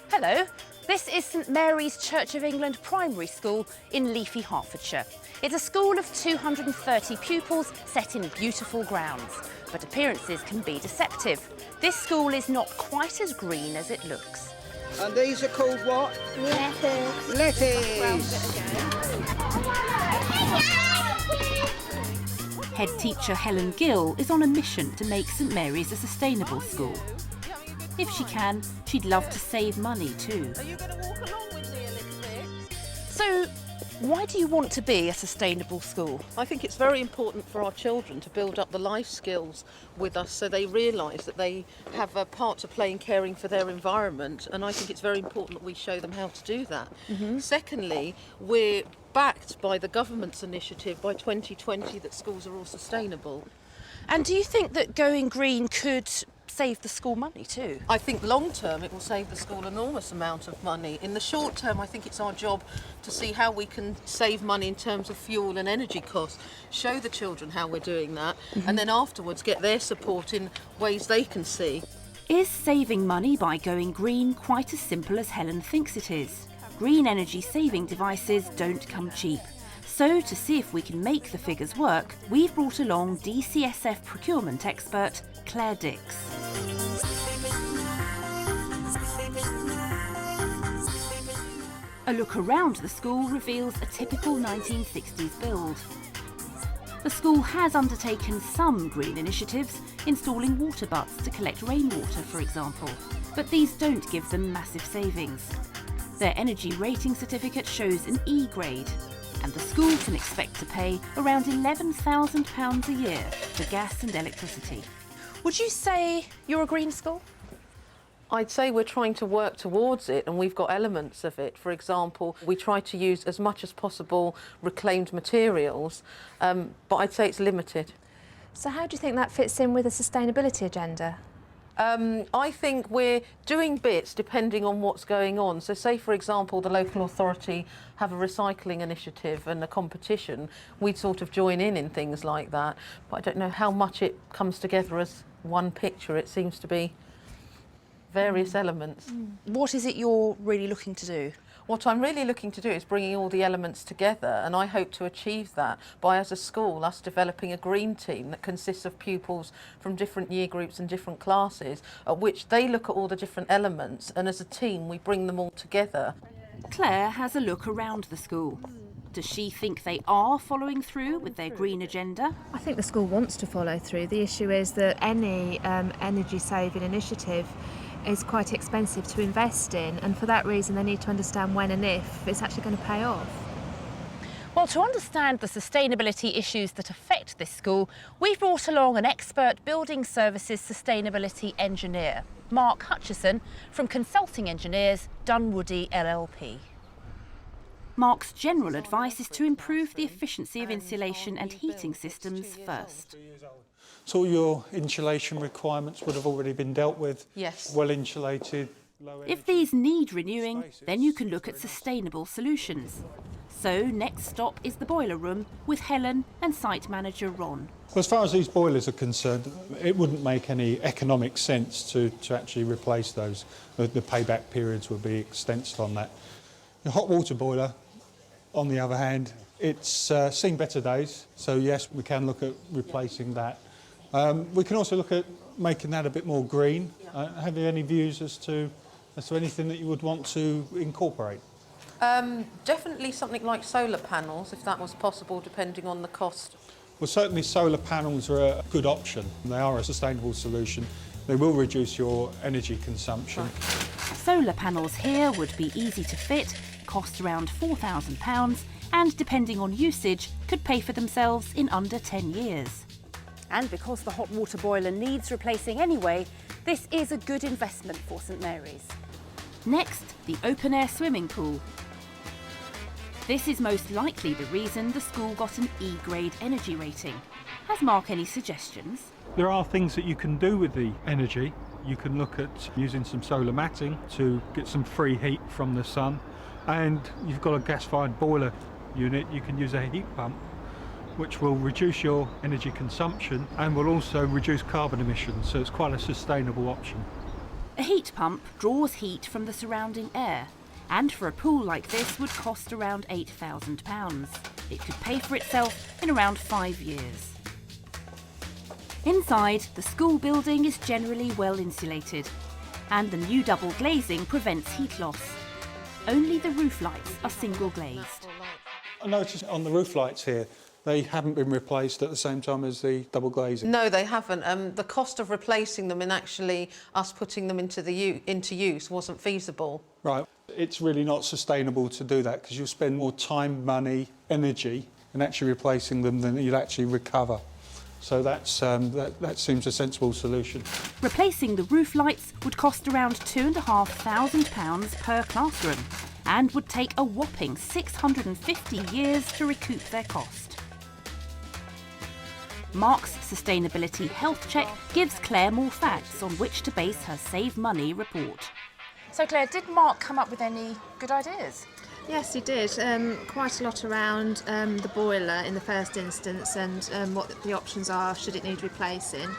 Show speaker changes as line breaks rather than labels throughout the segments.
Hello, this is St Mary's Church of England Primary School in Leafy, Hertfordshire. It's a school of 230 pupils set in beautiful grounds, but appearances can be deceptive. This school is not quite as green as it looks.
And these are called what?
Lettuce.
Lettuce.
Head teacher Helen Gill is on a mission to make St Mary's a sustainable school. If she can, she'd love to save money too.
Are you going to walk along with me a little bit?
So, why do you want to be a sustainable school?
I think it's very important for our children to build up the life skills with us so they realise that they have a part to play in caring for their environment, and I think it's very important that we show them how to do that. Secondly, we're backed by the government's initiative by 2020 that schools are all sustainable.
And do you think that going green could save the school money too?
I think long term it will save the school an enormous amount of money. In the short term, I think it's our job to see how we can save money in terms of fuel and energy costs, show the children how we're doing that, and then afterwards get their support in ways they can see.
Is saving money by going green quite as simple as Helen thinks it is? Green energy saving devices don't come cheap. So, to see if we can make the figures work, we've brought along DCSF procurement expert Claire Dix. A look around the school reveals a typical 1960s build. The school has undertaken some green initiatives, installing water butts to collect rainwater, for example, but these don't give them massive savings. Their energy rating certificate shows an E grade, and the school can expect to pay around £11,000 a year for gas and electricity. Would you say you're a green school?
I'd say we're trying to work towards it, and we've got elements of it. For example, we try to use as much as possible reclaimed materials, but I'd say it's limited.
So how do you think that fits in with a sustainability agenda?
I think we're doing bits depending on what's going on. So say, for example, the local authority have a recycling initiative and a competition, we'd sort of join in things like that. But I don't know how much it comes together as one picture. It seems to be various elements.
What is it you're really looking to do?
What I'm really looking to do is bringing all the elements together, and I hope to achieve that by, as a school, us developing a green team that consists of pupils from different year groups and different classes, at which they look at all the different elements, and as a team we bring them all together.
Claire has a look around the school. Does she think they are following through with their green agenda?
I think the school wants to follow through. The issue is that any energy saving initiative is quite expensive to invest in, and for that reason they need to understand when and if it's actually going to pay off.
Well, to understand the sustainability issues that affect this school, we've brought along an expert building services sustainability engineer, Mark Hutchison from Consulting Engineers Dunwoody LLP. Mark's general advice is to improve the efficiency of insulation and heating systems first.
So all your insulation requirements would have already been dealt with?
Yes.
Well insulated, low energy.
If these need renewing, then you can look at sustainable solutions. So next stop is the boiler room with Helen and site manager Ron.
Well, as far as these boilers are concerned, it wouldn't make any economic sense to actually replace those. The payback periods would be extensive on that. The hot water boiler, on the other hand, it's seen better days, so yes, we can look at replacing that. We can also look at making that a bit more green. Have you any views as to anything that you would want to incorporate?
Definitely something like solar panels, if that was possible, depending on the cost.
Well, certainly solar panels are a good option. They are a sustainable solution. They will reduce your energy consumption.
Right.
Solar panels here would be easy to fit, cost around £4,000, and depending on usage, could pay for themselves in under 10 years. And because the hot water boiler needs replacing anyway, this is a good investment for St Mary's. Next, the open-air swimming pool. This is most likely the reason the school got an E-grade energy rating. Has Mark any suggestions?
There are things that you can do with the energy. You can look at using some solar matting to get some free heat from the sun. And you've got a gas-fired boiler unit, you can use a heat pump which will reduce your energy consumption and will also reduce carbon emissions, so it's quite a sustainable option.
A heat pump draws heat from the surrounding air, and for a pool like this would cost around £8,000. It could pay for itself in around 5 years. Inside, the school building is generally well insulated, and the new double glazing prevents heat loss. Only the roof lights are single glazed.
I noticed on the roof lights here, they haven't been replaced at the same time as the double glazing.
No, they haven't. The cost of replacing them and actually us putting them into use wasn't feasible.
Right. It's really not sustainable to do that because you'll spend more time, money, energy in actually replacing them than you'll actually recover. So that seems a sensible solution.
Replacing the roof lights would cost around £2,500 per classroom and would take a whopping 650 years to recoup their cost. Mark's Sustainability Health Check gives Claire more facts on which to base her Save Money report.
So Claire, did Mark come up with any good ideas?
Yes, he did. Quite a lot around the boiler in the first instance and what the options are should it need replacing.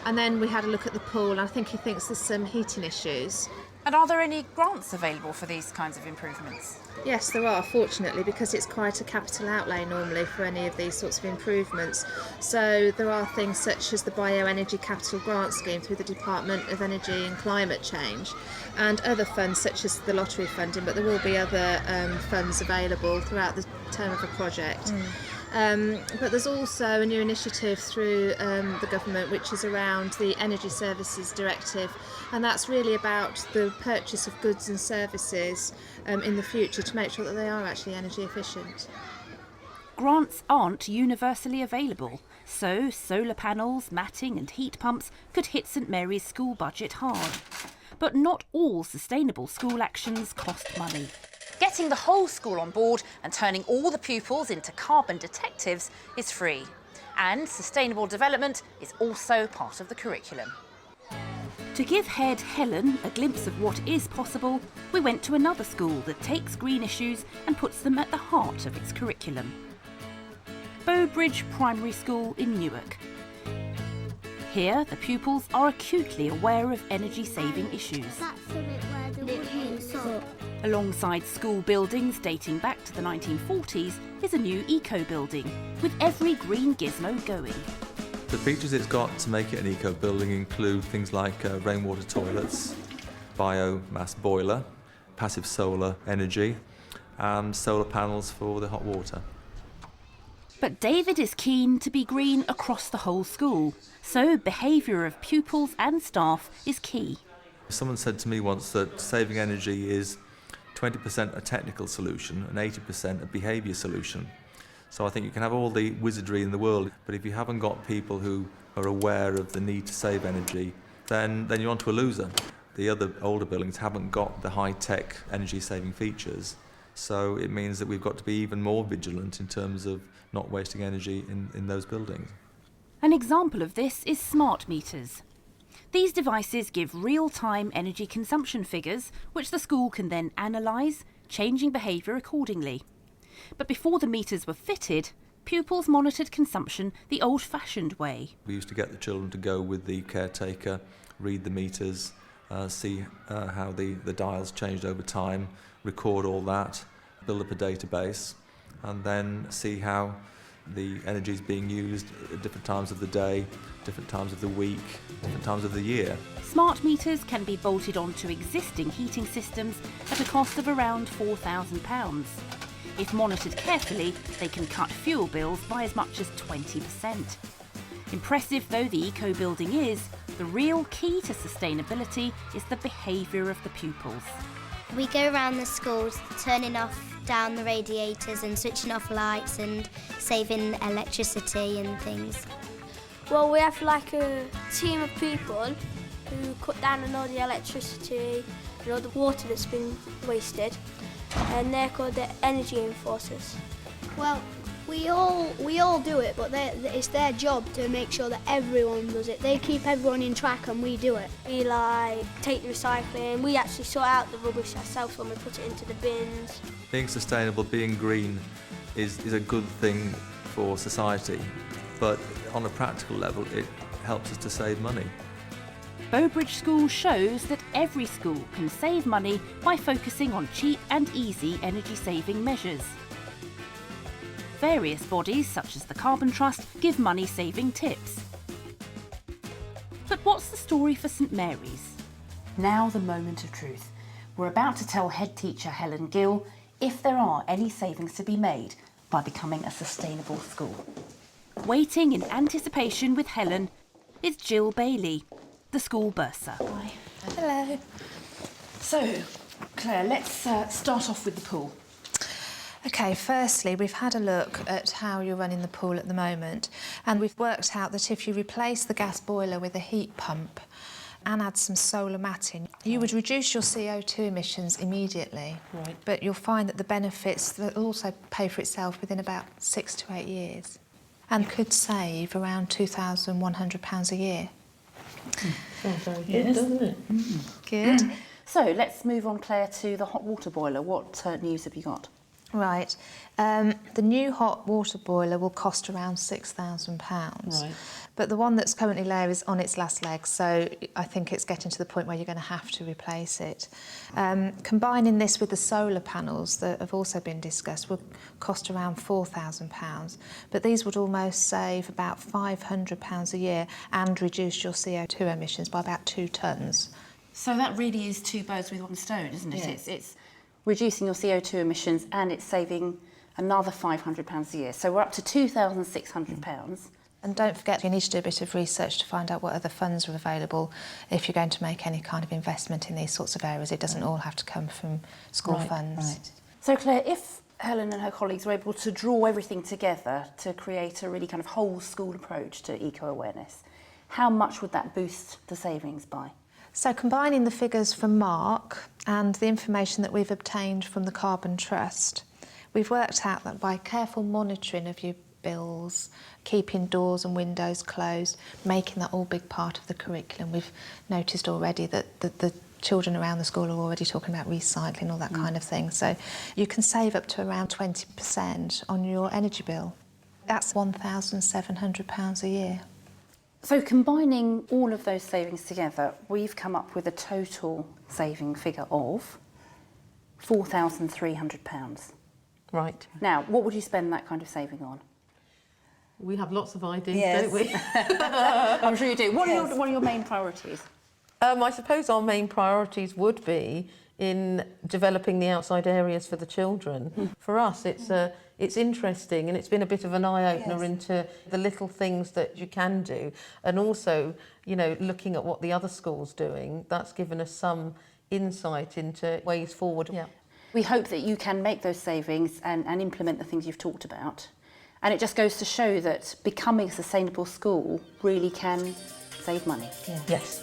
And then we had a look at the pool. I think he thinks there's some heating issues.
And are there any grants available for these kinds of improvements?
Yes, there are, fortunately, because it's quite a capital outlay normally for any of these sorts of improvements. So there are things such as the Bioenergy Capital Grant Scheme through the Department of Energy and Climate Change and other funds such as the lottery funding, but there will be other funds available throughout the term of a project. But there's also a new initiative through the government which is around the Energy Services Directive, and that's really about the purchase of goods and services in the future to make sure that they are actually energy efficient.
Grants aren't universally available, so solar panels, matting and heat pumps could hit St Mary's school budget hard. But not all sustainable school actions cost money.
Getting the whole school on board and turning all the pupils into carbon detectives is free. And sustainable development is also part of the curriculum.
To give head Helen a glimpse of what is possible, we went to another school that takes green issues and puts them at the heart of its curriculum. Bowbridge Primary School in Newark. Here, the pupils are acutely aware of energy-saving issues.
That's the bit where the wood moves up.
Alongside school buildings dating back to the 1940s is a new eco-building, with every green gizmo going.
The features it's got to make it an eco-building include things like rainwater toilets, biomass boiler, passive solar energy, and solar panels for the hot water.
But David is keen to be green across the whole school, so behaviour of pupils and staff is key.
Someone said to me once that saving energy is 20% a technical solution and 80% a behaviour solution. So I think you can have all the wizardry in the world, but if you haven't got people who are aware of the need to save energy, then you're onto a loser. The other older buildings haven't got the high-tech energy-saving features, so it means that we've got to be even more vigilant in terms of not wasting energy in those buildings.
An example of this is smart meters. These devices give real-time energy consumption figures, which the school can then analyse, changing behaviour accordingly. But before the meters were fitted, pupils monitored consumption the old-fashioned way.
We used to get the children to go with the caretaker, read the meters, see how the dials changed over time, record all that, build up a database, and then see how the energy is being used at different times of the day, different times of the week, different times of the year.
Smart meters can be bolted onto existing heating systems at a cost of around £4,000. If monitored carefully, they can cut fuel bills by as much as 20%. Impressive though the eco-building is, the real key to sustainability is the behaviour of the pupils.
We go around the schools turning down the radiators and switching off lights and saving electricity and things.
Well, we have like a team of people who cut down on all the electricity and all the water that's been wasted, and they're called the energy enforcers.
Well, we all do it, but it's their job to make sure that everyone does it. They keep everyone in track and we do it.
We take the recycling, we actually sort out the rubbish ourselves when we put it into the bins.
Being sustainable, being green is a good thing for society, but on a practical level it helps us to save money.
Bowbridge School shows that every school can save money by focusing on cheap and easy energy-saving measures. Various bodies, such as the Carbon Trust, give money-saving tips. But what's the story for St Mary's? Now the moment of truth. We're about to tell head teacher Helen Gill if there are any savings to be made by becoming a sustainable school. Waiting in anticipation with Helen is Jill Bailey, the school bursar. Hi.
Hello.
So, Claire, let's start off with the pool.
Okay, firstly, we've had a look at how you're running the pool at the moment, and we've worked out that if you replace the gas boiler with a heat pump and add some solar matting, you would reduce your CO2 emissions immediately.
Right.
But you'll find that the benefits will also pay for itself within about 6 to 8 years, and could save around £2,100 a year.
Sounds very good, doesn't it?
Good.
So let's move on, Claire, to the hot water boiler. What news have you got?
Right. The new hot water boiler will cost around £6,000.
Right.
But the one that's currently there is on its last leg, so I think it's getting to the point where you're going to have to replace it. Combining this with the solar panels that have also been discussed will cost around £4,000, but these would almost save about £500 a year and reduce your CO2 emissions by about 2 tonnes.
So that really is two birds with one stone, isn't it?
Yeah.
It's reducing your CO2 emissions and it's saving another £500 a year. So we're up to £2,600.
And don't forget, you need to do a bit of research to find out what other funds are available if you're going to make any kind of investment in these sorts of areas. It doesn't all have to come from school funds.
Right. So Claire, if Helen and her colleagues were able to draw everything together to create a really kind of whole school approach to eco-awareness, how much would that boost the savings by?
So combining the figures from Mark and the information that we've obtained from the Carbon Trust, we've worked out that by careful monitoring of your bills, keeping doors and windows closed, making that all big part of the curriculum, we've noticed already that the children around the school are already talking about recycling, all that kind of thing. So you can save up to around 20% on your energy bill. That's £1,700 a year.
So combining all of those savings together, we've come up with a total saving figure of £4,300.
Right.
Now, what would you spend that kind of saving on?
We have lots of ideas, don't we?
I'm sure you do. What are your main priorities?
I suppose our main priorities would be in developing the outside areas for the children. For us, it's interesting, and it's been a bit of an eye-opener into the little things that you can do, and also, you know, looking at what the other school's doing. That's given us some insight into ways forward. Yeah.
We hope that you can make those savings and implement the things you've talked about. And it just goes to show that becoming a sustainable school really can save money.
Yes.